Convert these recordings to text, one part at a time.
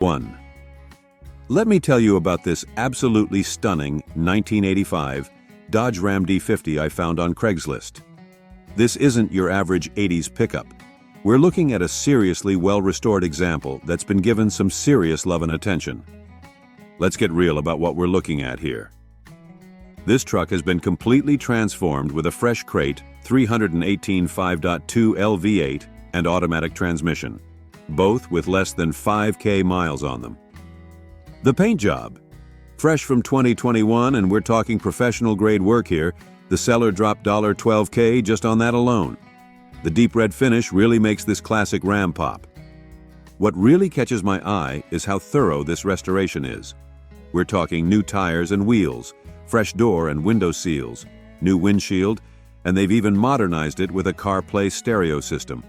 1. Let me tell you about this absolutely stunning 1985 Dodge Ram D50 I found on Craigslist. This isn't your average 80s pickup. We're looking at a seriously well-restored example that's been given some serious love and attention. Let's get real about what we're looking at here. This truck has been completely transformed with a fresh crate, 318 5.2 LV8 and automatic transmission, both with less than 5K miles on them. The paint job. Fresh from 2021, and we're talking professional grade work here. The seller dropped $12K just on that alone. The deep red finish really makes this classic Ram pop. What really catches my eye is how thorough this restoration is. We're talking new tires and wheels, fresh door and window seals, new windshield, and they've even modernized it with a CarPlay stereo system.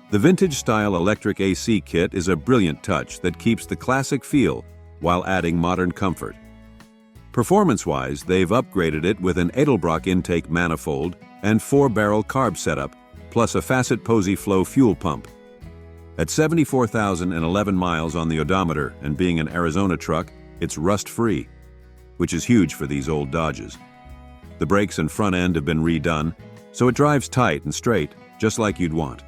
The vintage-style electric AC kit is a brilliant touch that keeps the classic feel while adding modern comfort. Performance-wise, they've upgraded it with an Edelbrock intake manifold and 4-barrel carb setup, plus a Facet Posey Flow fuel pump. At 74,011 miles on the odometer and being an Arizona truck, it's rust-free, which is huge for these old Dodges. The brakes and front end have been redone, so it drives tight and straight, just like you'd want.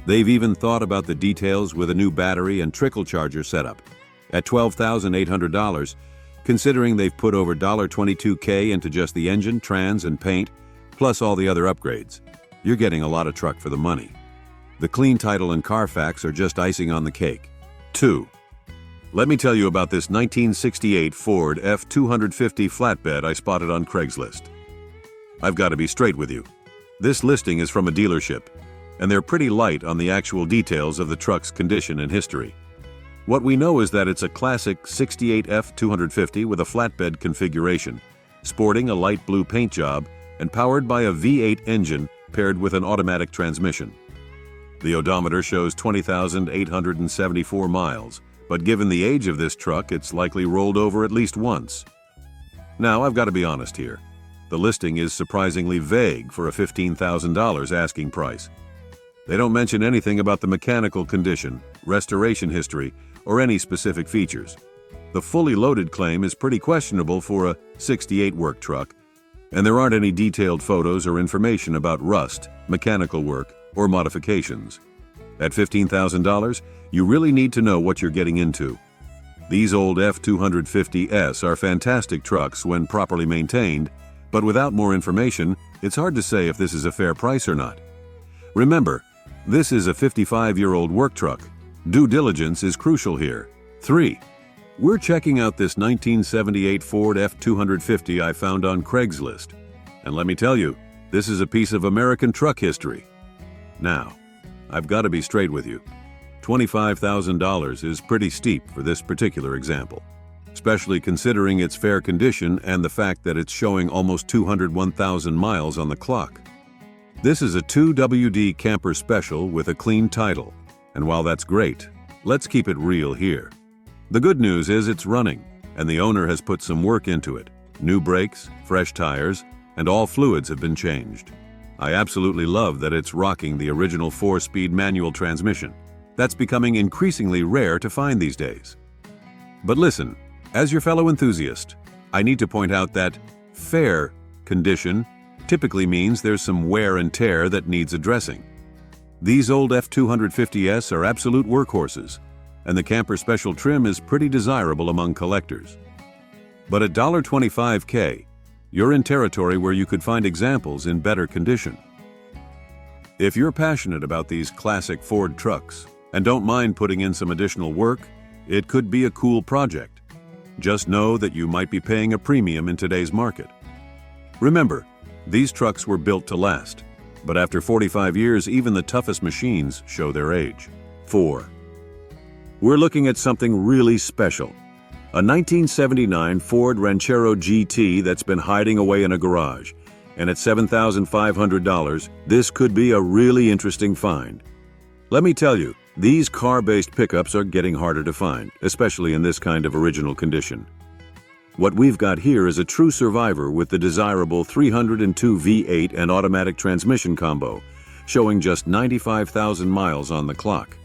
They've even thought about the details with a new battery and trickle charger setup. At $12,800, considering they've put over $22K into just the engine, trans, and paint, plus all the other upgrades, you're getting a lot of truck for the money. The clean title and Carfax are just icing on the cake. 2. Let me tell you about this 1968 Ford F-250 flatbed I spotted on Craigslist. I've got to be straight with you. This listing is from a dealership, and they're pretty light on the actual details of the truck's condition and history. What we know is that it's a classic 68 F-250 with a flatbed configuration, sporting a light blue paint job and powered by a V8 engine paired with an automatic transmission. The odometer shows 20,874 miles, but given the age of this truck, it's likely rolled over at least once. Now, I've got to be honest here. The listing is surprisingly vague for a $15,000 asking price. They don't mention anything about the mechanical condition, restoration history, or any specific features. The fully loaded claim is pretty questionable for a 68 work truck, and there aren't any detailed photos or information about rust, mechanical work, or modifications. At $15,000, you really need to know what you're getting into. These old F-250S are fantastic trucks when properly maintained, but without more information, it's hard to say if this is a fair price or not. Remember, this is a 55-year-old work truck. Due diligence is crucial here. 3. We're checking out this 1978 Ford F-250 I found on Craigslist. And let me tell you, this is a piece of American truck history. Now, I've got to be straight with you. $25,000 is pretty steep for this particular example, especially considering its fair condition and the fact that it's showing almost 201,000 miles on the clock. This is a 2WD camper special with a clean title. And while that's great, let's keep it real here. The good news is it's running, and the owner has put some work into it. New brakes, fresh tires, and all fluids have been changed. I absolutely love that it's rocking the original 4-speed manual transmission. That's becoming increasingly rare to find these days. But listen, as your fellow enthusiast, I need to point out that fair condition typically means there's some wear and tear that needs addressing. These old F-250S are absolute workhorses, and the camper special trim is pretty desirable among collectors. But at $25K, you're in territory where you could find examples in better condition. If you're passionate about these classic Ford trucks and don't mind putting in some additional work, it could be a cool project. Just know that you might be paying a premium in today's market. Remember, these trucks were built to last. But after 45 years, even the toughest machines show their age. 4. We're looking at something really special. A 1979 Ford Ranchero GT that's been hiding away in a garage. And at $7,500, this could be a really interesting find. Let me tell you, these car-based pickups are getting harder to find, especially in this kind of original condition. What we've got here is a true survivor with the desirable 302 V8 and automatic transmission combo, showing just 95,000 miles on the clock.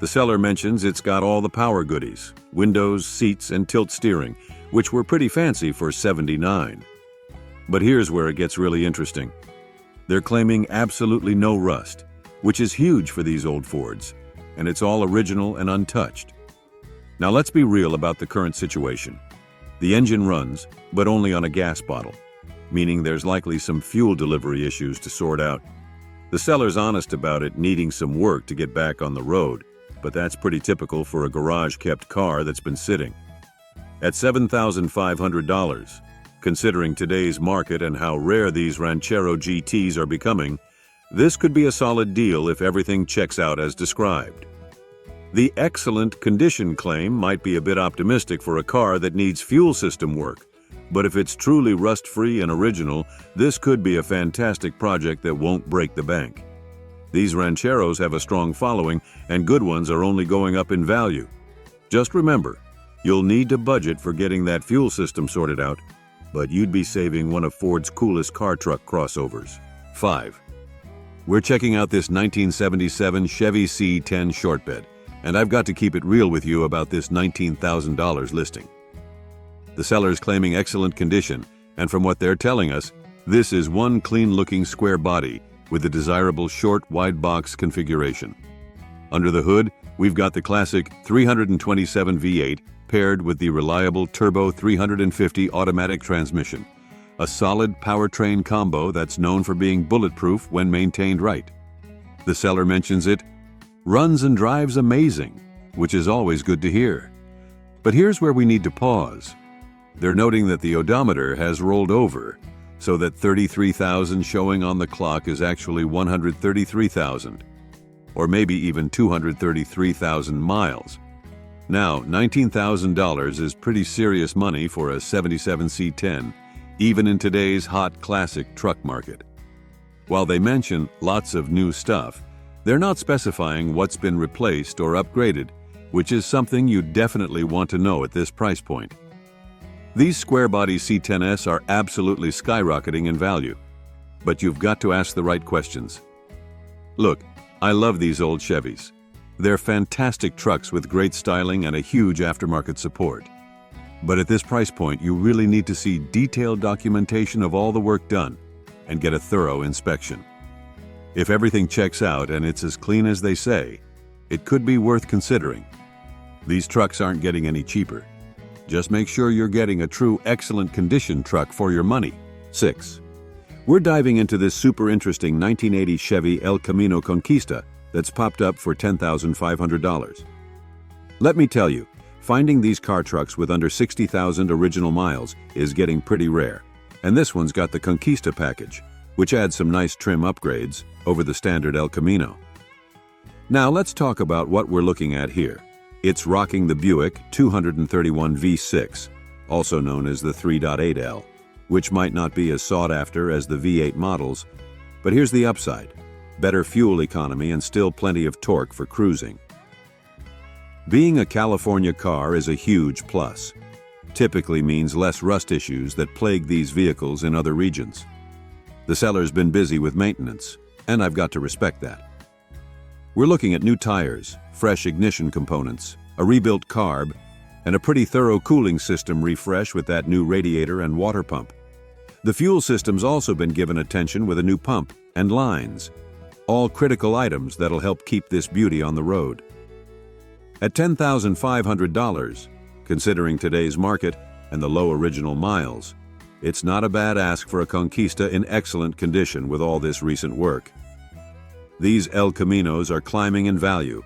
The seller mentions it's got all the power goodies, windows, seats, and tilt steering, which were pretty fancy for $79. But here's where it gets really interesting. They're claiming absolutely no rust, which is huge for these old Fords, and it's all original and untouched. Now let's be real about the current situation. The engine runs, but only on a gas bottle, meaning there's likely some fuel delivery issues to sort out. The seller's honest about it needing some work to get back on the road, but that's pretty typical for a garage-kept car that's been sitting. At $7,500, considering today's market and how rare these Ranchero GTs are becoming, this could be a solid deal if everything checks out as described. The excellent condition claim might be a bit optimistic for a car that needs fuel system work, but if it's truly rust-free and original, this could be a fantastic project that won't break the bank. These Rancheros have a strong following, and good ones are only going up in value. Just remember, you'll need to budget for getting that fuel system sorted out, but you'd be saving one of Ford's coolest car-truck crossovers. 5. We're checking out this 1977 Chevy C10 short bed, and I've got to keep it real with you about this $19,000 listing. The seller's claiming excellent condition, and from what they're telling us, this is one clean-looking square body with the desirable short, wide box configuration. Under the hood, we've got the classic 327 V8 paired with the reliable turbo 350 automatic transmission, a solid powertrain combo that's known for being bulletproof when maintained right. The seller mentions it runs and drives amazing, which is always good to hear. But here's where we need to pause. They're noting that the odometer has rolled over, so that 33,000 showing on the clock is actually 133,000, or maybe even 233,000 miles. Now, $19,000 is pretty serious money for a 77 C10, even in today's hot classic truck market. While they mention lots of new stuff, they're not specifying what's been replaced or upgraded, which is something you definitely want to know at this price point. These square-body C10s are absolutely skyrocketing in value, but you've got to ask the right questions. Look, I love these old Chevys. They're fantastic trucks with great styling and a huge aftermarket support. But at this price point, you really need to see detailed documentation of all the work done and get a thorough inspection. If everything checks out and it's as clean as they say, it could be worth considering. These trucks aren't getting any cheaper. Just make sure you're getting a true excellent condition truck for your money. 6. We're diving into this super interesting 1980 Chevy El Camino Conquista that's popped up for $10,500. Let me tell you, finding these car trucks with under 60,000 original miles is getting pretty rare. And this one's got the Conquista package, which adds some nice trim upgrades over the standard El Camino. Now let's talk about what we're looking at here. It's rocking the Buick 231 V6, also known as the 3.8L, which might not be as sought after as the V8 models, but here's the upside: better fuel economy and still plenty of torque for cruising. Being a California car is a huge plus. Typically means less rust issues that plague these vehicles in other regions. The seller's been busy with maintenance, and I've got to respect that. We're looking at new tires, fresh ignition components, a rebuilt carb, and a pretty thorough cooling system refresh with that new radiator and water pump. The fuel system's also been given attention with a new pump and lines, all critical items that'll help keep this beauty on the road. At $10,500, considering today's market and the low original miles, it's not a bad ask for a Conquista in excellent condition with all this recent work. These El Caminos are climbing in value,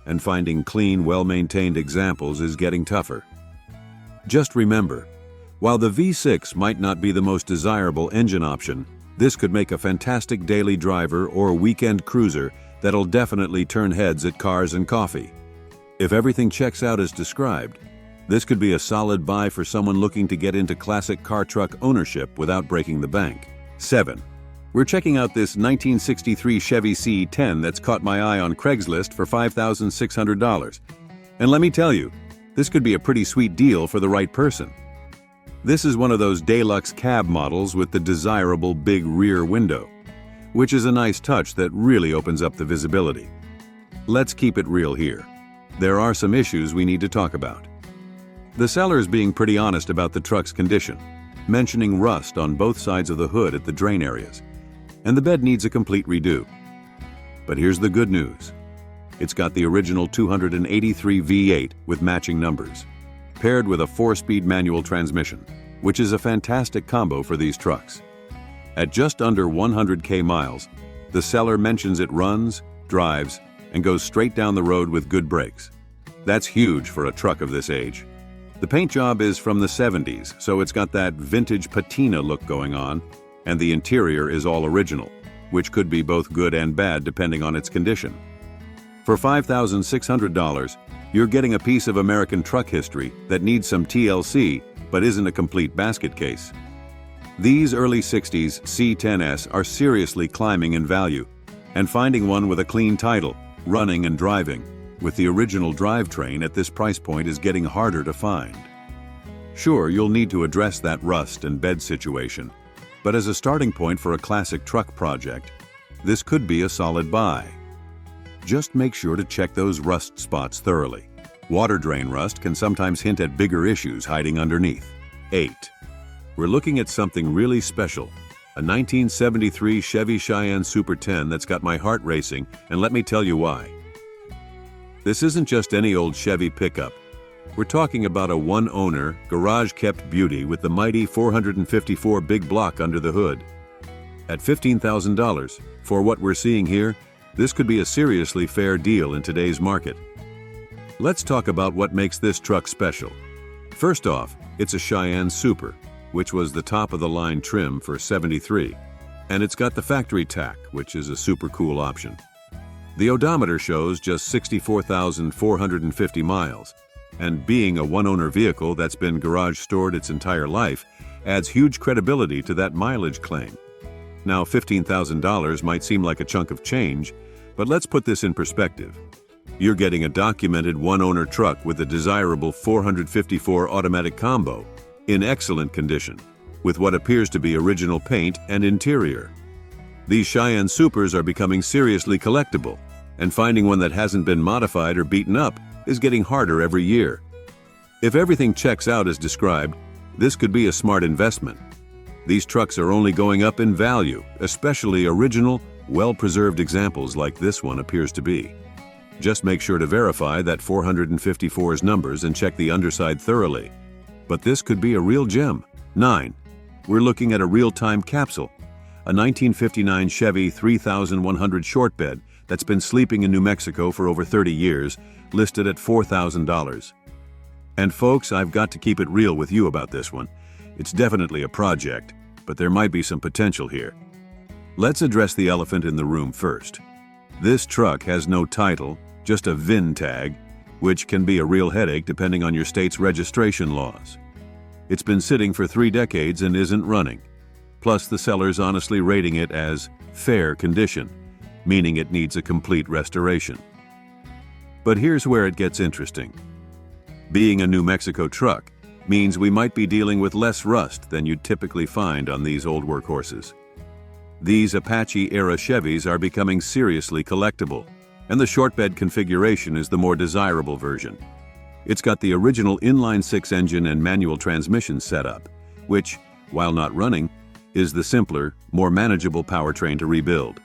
and finding clean, well-maintained examples is getting tougher. Just remember, while the V6 might not be the most desirable engine option, this could make a fantastic daily driver or weekend cruiser that'll definitely turn heads at Cars and Coffee. If everything checks out as described, this could be a solid buy for someone looking to get into classic car truck ownership without breaking the bank. 7. We're checking out this 1963 Chevy C10 that's caught my eye on Craigslist for $5,600. And let me tell you, this could be a pretty sweet deal for the right person. This is one of those deluxe cab models with the desirable big rear window, which is a nice touch that really opens up the visibility. Let's keep it real here. there are some issues we need to talk about. The seller is being pretty honest about the truck's condition, mentioning rust on both sides of the hood at the drain areas, and the bed needs a complete redo. But here's the good news. It's got the original 283 V8 with matching numbers, paired with a 4-speed manual transmission, which is a fantastic combo for these trucks. At just under 100K miles, the seller mentions it runs, drives, and goes straight down the road with good brakes. That's huge for a truck of this age. The paint job is from the 70s, so it's got that vintage patina look going on, and the interior is all original, which could be both good and bad depending on its condition. For $5,600, you're getting a piece of American truck history that needs some TLC but isn't a complete basket case. These early 60s C10S are seriously climbing in value, and finding one with a clean title, running and driving, with the original drivetrain at this price point is getting harder to find. Sure, you'll need to address that rust and bed situation, but as a starting point for a classic truck project, this could be a solid buy. Just make sure to check those rust spots thoroughly. Water drain rust can sometimes hint at bigger issues hiding underneath. 8. We're looking at something really special. A 1973 Chevy Cheyenne Super 10 that's got my heart racing, and let me tell you why. This isn't just any old Chevy pickup. We're talking about a one-owner, garage-kept beauty with the mighty 454 big block under the hood. At $15,000, for what we're seeing here, this could be a seriously fair deal in today's market. Let's talk about what makes this truck special. First off, it's a Cheyenne Super, which was the top-of-the-line trim for '73, and it's got the factory tack, which is a super cool option. The odometer shows just 64,450 miles, and being a one-owner vehicle that's been garage-stored its entire life adds huge credibility to that mileage claim. Now, $15,000 might seem like a chunk of change, but let's put this in perspective. You're getting a documented one-owner truck with a desirable 454 automatic combo, in excellent condition, with what appears to be original paint and interior. These Cheyenne Supers are becoming seriously collectible, and finding one that hasn't been modified or beaten up is getting harder every year. If everything checks out as described, this could be a smart investment. These trucks are only going up in value, especially original, well-preserved examples like this one appears to be. Just make sure to verify that 454's numbers and check the underside thoroughly. But this could be a real gem. 9. We're looking at a real-time capsule, a 1959 Chevy 3100 short bed that's been sleeping in New Mexico for over 30 years, listed at $4,000. And folks, I've got to keep it real with you about this one. It's definitely a project, but there might be some potential here. Let's address the elephant in the room first. This truck has no title, just a VIN tag, which can be a real headache depending on your state's registration laws. It's been sitting for 3 decades and isn't running. Plus, the seller's honestly rating it as fair condition, meaning it needs a complete restoration. But here's where it gets interesting. Being a New Mexico truck means we might be dealing with less rust than you'd typically find on these old workhorses. These Apache-era Chevys are becoming seriously collectible, and the short bed configuration is the more desirable version. It's got the original inline-6 engine and manual transmission setup, which, while not running, is the simpler, more manageable powertrain to rebuild.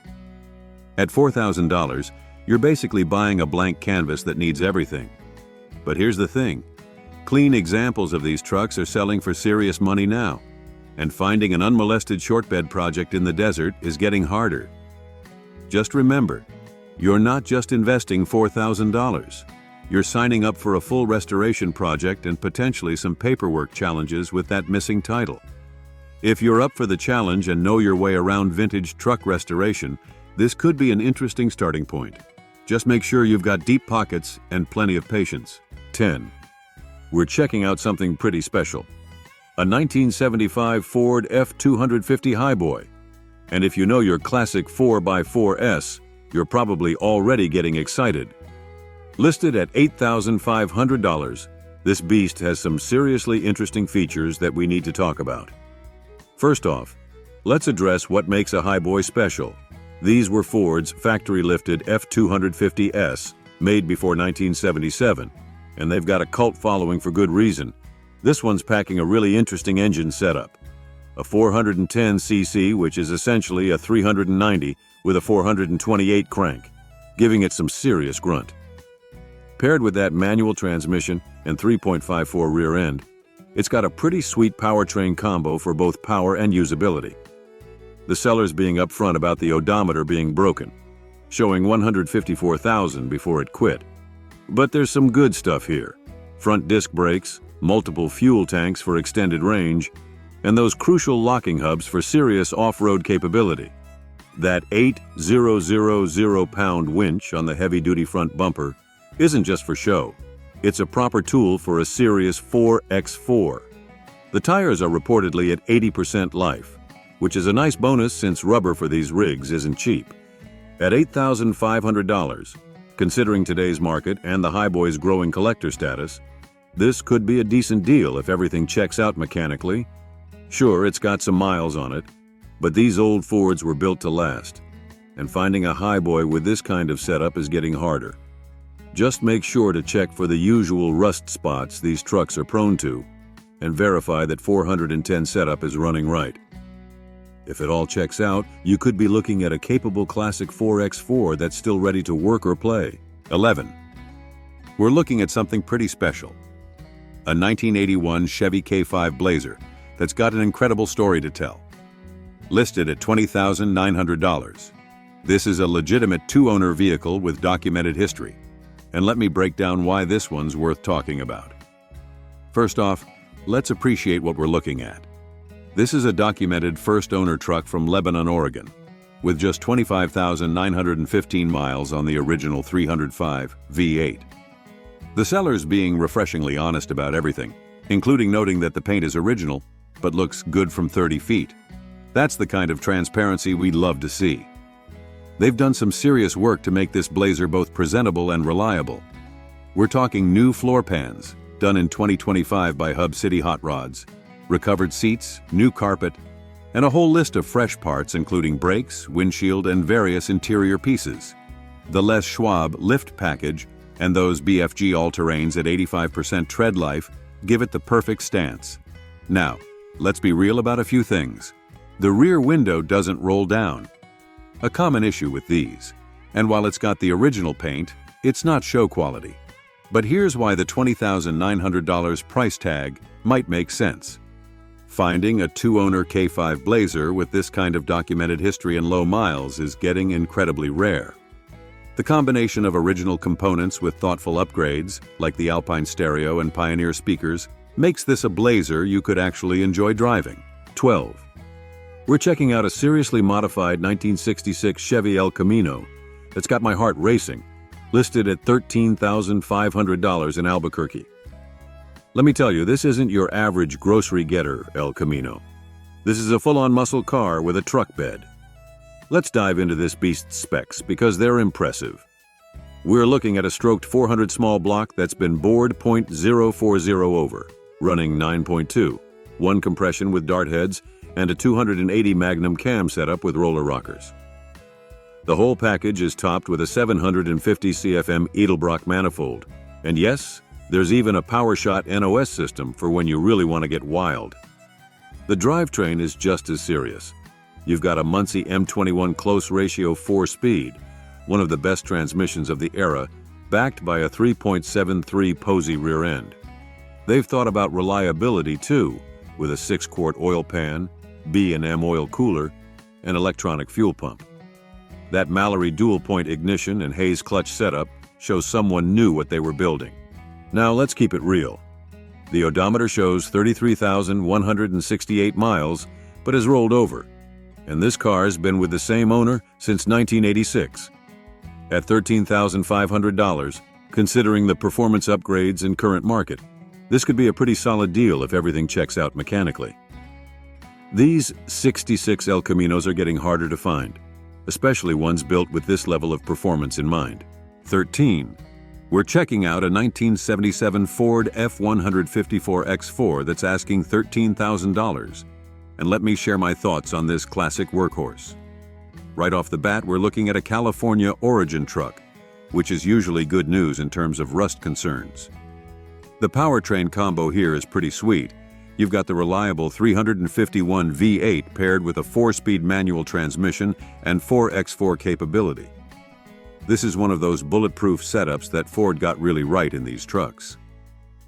At $4,000, you're basically buying a blank canvas that needs everything. But here's the thing. Clean examples of these trucks are selling for serious money now, and finding an unmolested short bed project in the desert is getting harder. Just remember, you're not just investing $4,000. You're signing up for a full restoration project and potentially some paperwork challenges with that missing title. If you're up for the challenge and know your way around vintage truck restoration, this could be an interesting starting point. Just make sure you've got deep pockets and plenty of patience. 10. We're checking out something pretty special. A 1975 Ford F250 Highboy. And if you know your classic 4x4S, you're probably already getting excited. Listed at $8,500, this beast has some seriously interesting features that we need to talk about. First off, let's address what makes a Highboy special. These were Ford's factory-lifted F250S, made before 1977, and they've got a cult following for good reason. This one's packing a really interesting engine setup. A 410cc, which is essentially a 390 with a 428 crank, giving it some serious grunt. Paired with that manual transmission and 3.54 rear end, it's got a pretty sweet powertrain combo for both power and usability. The sellers being upfront about the odometer being broken, showing 154,000 before it quit. But there's some good stuff here. Front disc brakes, multiple fuel tanks for extended range, and those crucial locking hubs for serious off-road capability. That 8,000-pound winch on the heavy-duty front bumper isn't just for show. It's a proper tool for a serious 4x4. The tires are reportedly at 80% life, which is a nice bonus since rubber for these rigs isn't cheap. At $8,500, considering today's market and the highboy's growing collector status, this could be a decent deal if everything checks out mechanically. Sure, it's got some miles on it, but these old Fords were built to last, and finding a highboy with this kind of setup is getting harder. Just make sure to check for the usual rust spots these trucks are prone to, and verify that 410 setup is running right. If it all checks out, you could be looking at a capable classic 4x4 that's still ready to work or play. 11. We're looking at something pretty special. A 1981 Chevy K5 Blazer that's got an incredible story to tell. Listed at $20,900. This is a legitimate two-owner vehicle with documented history. And let me break down why this one's worth talking about. First off, let's appreciate what we're looking at. This is a documented first-owner truck from Lebanon, Oregon, with just 25,915 miles on the original 305 V8. The seller's being refreshingly honest about everything, including noting that the paint is original, but looks good from 30 feet. That's the kind of transparency we'd love to see. They've done some serious work to make this Blazer both presentable and reliable. We're talking new floor pans, done in 2025 by Hub City Hot Rods, recovered seats, new carpet, and a whole list of fresh parts including brakes, windshield, and various interior pieces. The Les Schwab lift package and those BFG all-terrains at 85% tread life give it the perfect stance. Now, let's be real about a few things. The rear window doesn't roll down. A common issue with these, and while it's got the original paint, it's not show quality. But here's why the $20,900 price tag might make sense. Finding a two-owner K5 Blazer with this kind of documented history and low miles is getting incredibly rare. The combination of original components with thoughtful upgrades, like the Alpine stereo and Pioneer speakers, makes this a Blazer you could actually enjoy driving. 12. We're checking out a seriously modified 1966 Chevy El Camino that's got my heart racing, listed at $13,500 in Albuquerque. Let me tell you, this isn't your average grocery getter El Camino. This is a full-on muscle car with a truck bed. Let's dive into this beast's specs because they're impressive. We're looking at a stroked 400 small block that's been bored .040 over, running 9.2, one compression with dart heads, and a 280 Magnum cam setup with roller rockers. The whole package is topped with a 750 CFM Edelbrock manifold, and yes, there's even a PowerShot NOS system for when you really want to get wild. The drivetrain is just as serious. You've got a Muncie M21 close ratio 4-speed, one of the best transmissions of the era, backed by a 3.73 Posey rear end. They've thought about reliability too, with a 6-quart oil pan, B&M oil cooler, and electronic fuel pump. That Mallory dual-point ignition and Hayes clutch setup shows someone knew what they were building. Now let's keep it real. The odometer shows 33,168 miles, but has rolled over, and this car's been with the same owner since 1986. At $13,500, considering the performance upgrades in current market, this could be a pretty solid deal if everything checks out mechanically. These 66 El Caminos are getting harder to find, especially ones built with this level of performance in mind. 13. We're checking out a 1977 Ford F-154 X4 that's asking $13,000. And let me share my thoughts on this classic workhorse. Right off the bat, we're looking at a California origin truck, which is usually good news in terms of rust concerns. The powertrain combo here is pretty sweet. You've got the reliable 351 V8 paired with a 4-speed manual transmission and 4x4 capability. This is one of those bulletproof setups that Ford got really right in these trucks.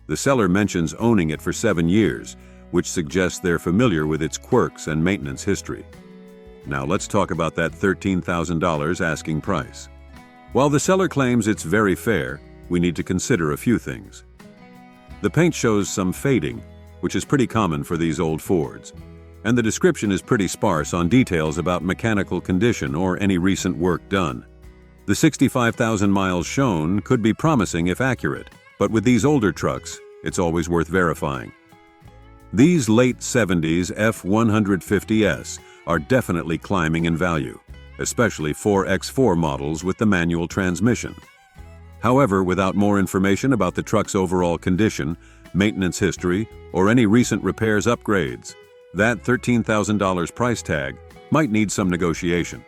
The seller mentions owning it for 7 years, which suggests they're familiar with its quirks and maintenance history. Now let's talk about that $13,000 asking price. While the seller claims it's very fair, we need to consider a few things. The paint shows some fading, which is pretty common for these old Fords, and the description is pretty sparse on details about mechanical condition or any recent work done. The 65,000 miles shown could be promising if accurate, but with these older trucks, it's always worth verifying. These late 70s F-150S are definitely climbing in value, especially 4x4 models with the manual transmission. However, without more information about the truck's overall condition, maintenance history, or any recent repairs upgrades, that $13,000 price tag might need some negotiation.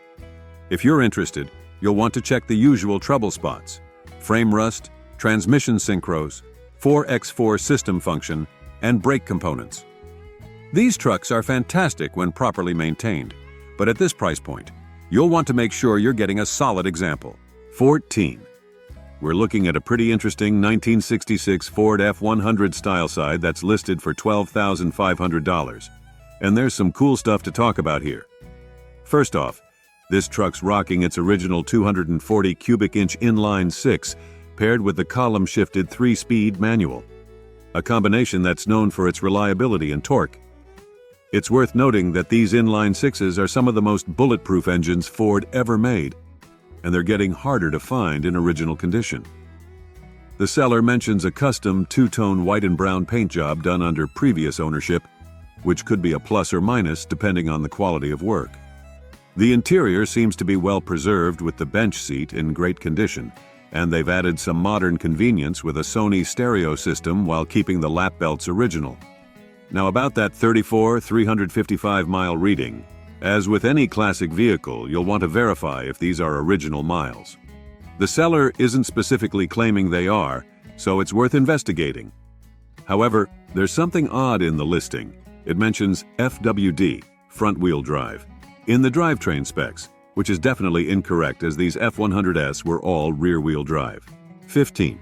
If you're interested, you'll want to check the usual trouble spots: frame rust, transmission synchros, 4x4 system function, and brake components. These trucks are fantastic when properly maintained, but at this price point, you'll want to make sure you're getting a solid example. 14. We're looking at a pretty interesting 1966 Ford F-100 style side that's listed for $12,500. And there's some cool stuff to talk about here. First off, this truck's rocking its original 240 cubic inch inline 6 paired with the column-shifted 3-speed manual, a combination that's known for its reliability and torque. It's worth noting that these inline 6s are some of the most bulletproof engines Ford ever made, and they're getting harder to find in original condition. The seller mentions a custom two-tone white and brown paint job done under previous ownership, which could be a plus or minus depending on the quality of work. The interior seems to be well preserved with the bench seat in great condition, and they've added some modern convenience with a Sony stereo system while keeping the lap belts original. Now about that 355-mile reading, as with any classic vehicle, you'll want to verify if these are original miles. The seller isn't specifically claiming they are, so it's worth investigating. However, there's something odd in the listing. It mentions FWD, front-wheel drive, in the drivetrain specs, which is definitely incorrect as these F-100S were all rear-wheel drive. 15.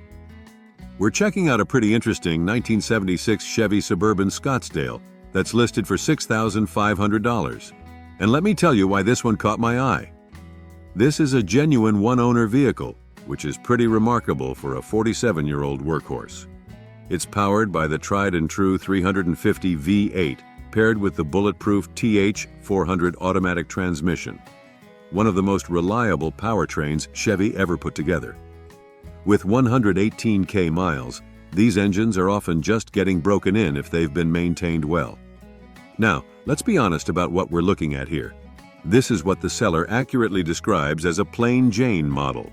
We're checking out a pretty interesting 1976 Chevy Suburban Scottsdale that's listed for $6,500. And let me tell you why this one caught my eye. This is a genuine one-owner vehicle, which is pretty remarkable for a 47-year-old workhorse. It's powered by the tried-and-true 350 V8, paired with the bulletproof TH400 automatic transmission, one of the most reliable powertrains Chevy ever put together. With 118K miles, these engines are often just getting broken in if they've been maintained well. Now, let's be honest about what we're looking at here. This is what the seller accurately describes as a plain Jane model.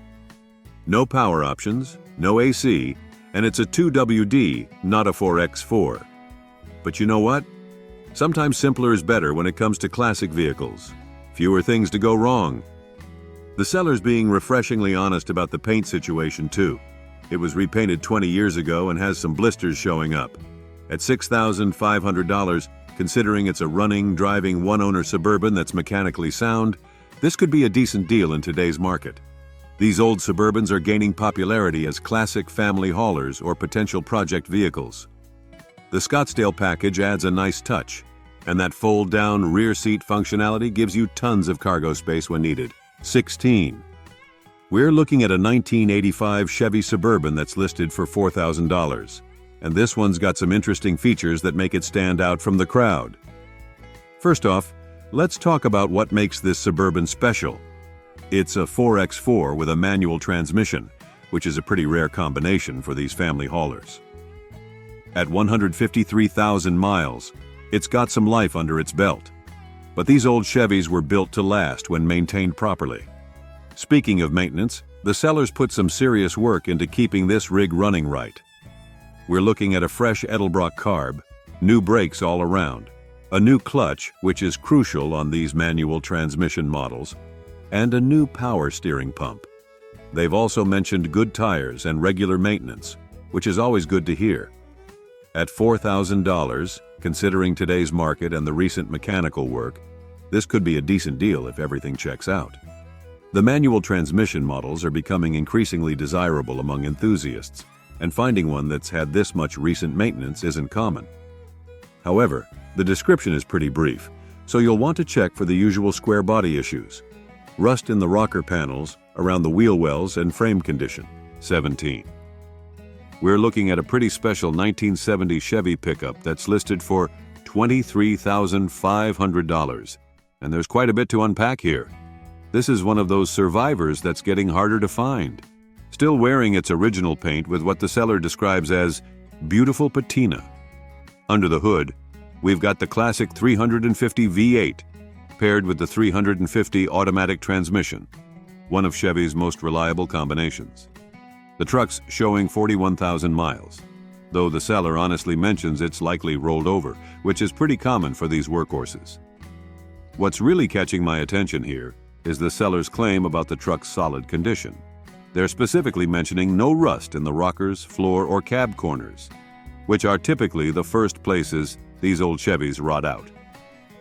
No power options, no AC, and it's a 2WD, not a 4x4. But you know what? Sometimes simpler is better when it comes to classic vehicles. Fewer things to go wrong. The seller's being refreshingly honest about the paint situation too. It was repainted 20 years ago and has some blisters showing up. At $6,500, considering it's a running, driving, one-owner Suburban that's mechanically sound, this could be a decent deal in today's market. These old Suburbans are gaining popularity as classic family haulers or potential project vehicles. The Scottsdale package adds a nice touch, and that fold-down rear seat functionality gives you tons of cargo space when needed. 16. We're looking at a 1985 Chevy Suburban that's listed for $4,000. And this one's got some interesting features that make it stand out from the crowd. First off, let's talk about what makes this Suburban special. It's a 4x4 with a manual transmission, which is a pretty rare combination for these family haulers. At 153,000 miles, it's got some life under its belt. But these old Chevys were built to last when maintained properly. Speaking of maintenance, the sellers put some serious work into keeping this rig running right. We're looking at a fresh Edelbrock carb, new brakes all around, a new clutch, which is crucial on these manual transmission models, and a new power steering pump. They've also mentioned good tires and regular maintenance, which is always good to hear. At $4,000, considering today's market and the recent mechanical work, this could be a decent deal if everything checks out. The manual transmission models are becoming increasingly desirable among enthusiasts, and finding one that's had this much recent maintenance isn't common. However, the description is pretty brief, so you'll want to check for the usual square body issues. Rust in the rocker panels, around the wheel wells, and frame condition. 17. We're looking at a pretty special 1970 Chevy pickup that's listed for $23,500. And there's quite a bit to unpack here. This is one of those survivors that's getting harder to find. Still wearing its original paint with what the seller describes as beautiful patina. Under the hood, we've got the classic 350 V8, paired with the 350 automatic transmission, one of Chevy's most reliable combinations. The truck's showing 41,000 miles, though the seller honestly mentions it's likely rolled over, which is pretty common for these workhorses. What's really catching my attention here is the seller's claim about the truck's solid condition. They're specifically mentioning no rust in the rockers, floor, or cab corners, which are typically the first places these old Chevys rot out.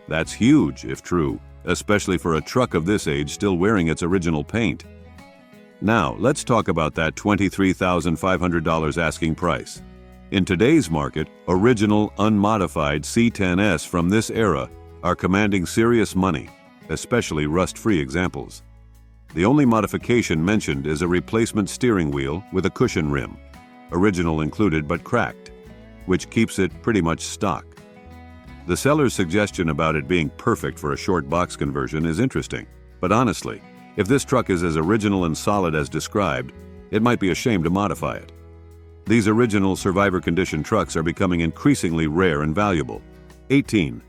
That's huge, if true, especially for a truck of this age still wearing its original paint. Now, let's talk about that $23,500 asking price. In today's market, original, unmodified C10S from this era are commanding serious money, especially rust-free examples. The only modification mentioned is a replacement steering wheel with a cushion rim, original included but cracked, which keeps it pretty much stock. The seller's suggestion about it being perfect for a short box conversion is interesting, but honestly, if this truck is as original and solid as described, it might be a shame to modify it. These original survivor condition trucks are becoming increasingly rare and valuable. 18.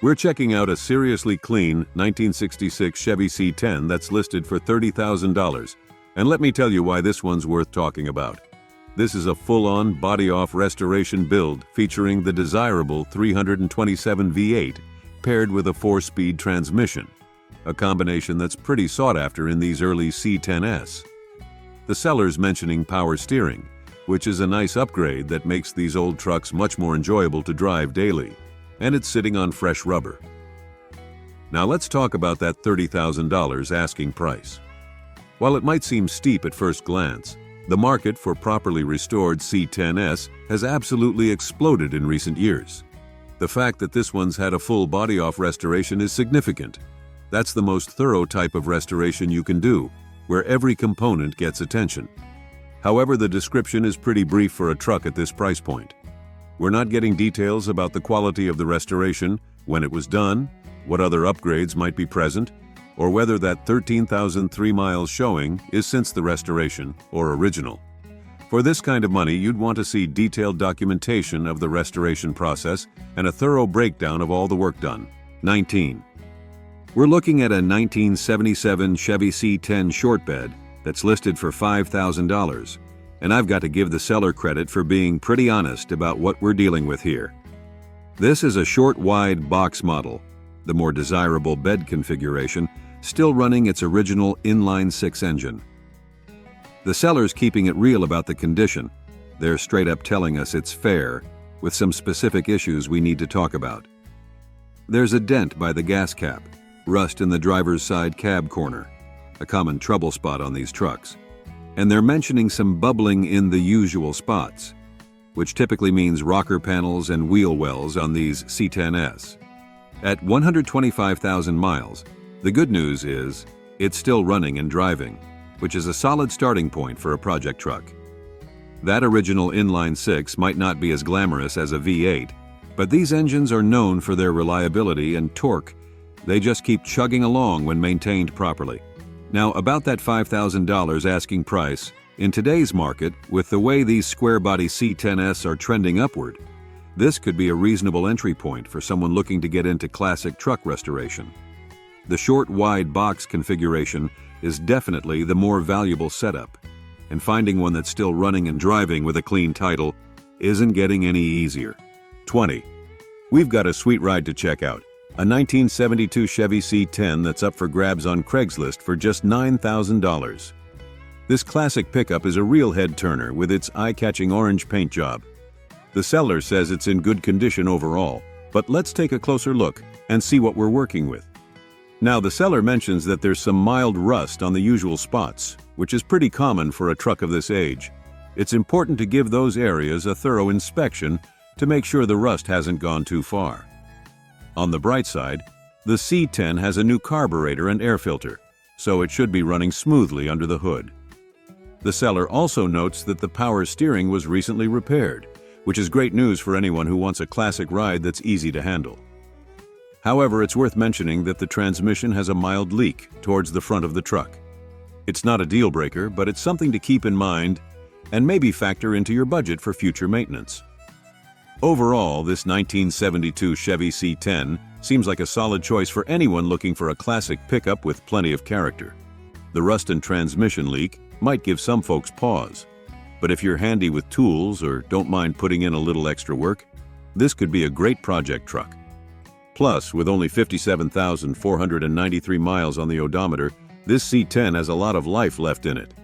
We're checking out a seriously clean 1966 Chevy C10 that's listed for $30,000, and let me tell you why this one's worth talking about. This is a full-on body-off restoration build featuring the desirable 327 V8 paired with a 4-speed transmission, a combination that's pretty sought after in these early C10S. The seller's mentioning power steering, which is a nice upgrade that makes these old trucks much more enjoyable to drive daily, and it's sitting on fresh rubber. Now let's talk about that $30,000 asking price. While it might seem steep at first glance, the market for properly restored C10S has absolutely exploded in recent years. The fact that this one's had a full body-off restoration is significant. That's the most thorough type of restoration you can do, where every component gets attention. However, the description is pretty brief for a truck at this price point. We're not getting details about the quality of the restoration, when it was done, what other upgrades might be present, or whether that 13,003 miles showing is since the restoration or original. For this kind of money, you'd want to see detailed documentation of the restoration process and a thorough breakdown of all the work done. 19. We're looking at a 1977 Chevy C10 short bed that's listed for $5,000. And I've got to give the seller credit for being pretty honest about what we're dealing with here. This is a short wide box model, the more desirable bed configuration, still running its original inline-6 engine. The seller's keeping it real about the condition. They're straight up telling us it's fair, with some specific issues we need to talk about. There's a dent by the gas cap, rust in the driver's side cab corner, a common trouble spot on these trucks. And they're mentioning some bubbling in the usual spots, which typically means rocker panels and wheel wells on these C10S. At 125,000 miles, the good news is it's still running and driving, which is a solid starting point for a project truck. That original inline-6 might not be as glamorous as a V8, but these engines are known for their reliability and torque. They just keep chugging along when maintained properly. Now, about that $5,000 asking price, in today's market, with the way these square-body C10S are trending upward, this could be a reasonable entry point for someone looking to get into classic truck restoration. The short, wide box configuration is definitely the more valuable setup, and finding one that's still running and driving with a clean title isn't getting any easier. 20. We've got a sweet ride to check out. A 1972 Chevy C10 that's up for grabs on Craigslist for just $9,000. This classic pickup is a real head-turner with its eye-catching orange paint job. The seller says it's in good condition overall, but let's take a closer look and see what we're working with. Now, the seller mentions that there's some mild rust on the usual spots, which is pretty common for a truck of this age. It's important to give those areas a thorough inspection to make sure the rust hasn't gone too far. On the bright side, the C10 has a new carburetor and air filter, so it should be running smoothly under the hood. The seller also notes that the power steering was recently repaired, which is great news for anyone who wants a classic ride that's easy to handle. However, it's worth mentioning that the transmission has a mild leak towards the front of the truck. It's not a deal breaker, but it's something to keep in mind and maybe factor into your budget for future maintenance. Overall, this 1972 Chevy C10 seems like a solid choice for anyone looking for a classic pickup with plenty of character. The rust and transmission leak might give some folks pause, but if you're handy with tools or don't mind putting in a little extra work, this could be a great project truck. Plus, with only 57,493 miles on the odometer, this C10 has a lot of life left in it.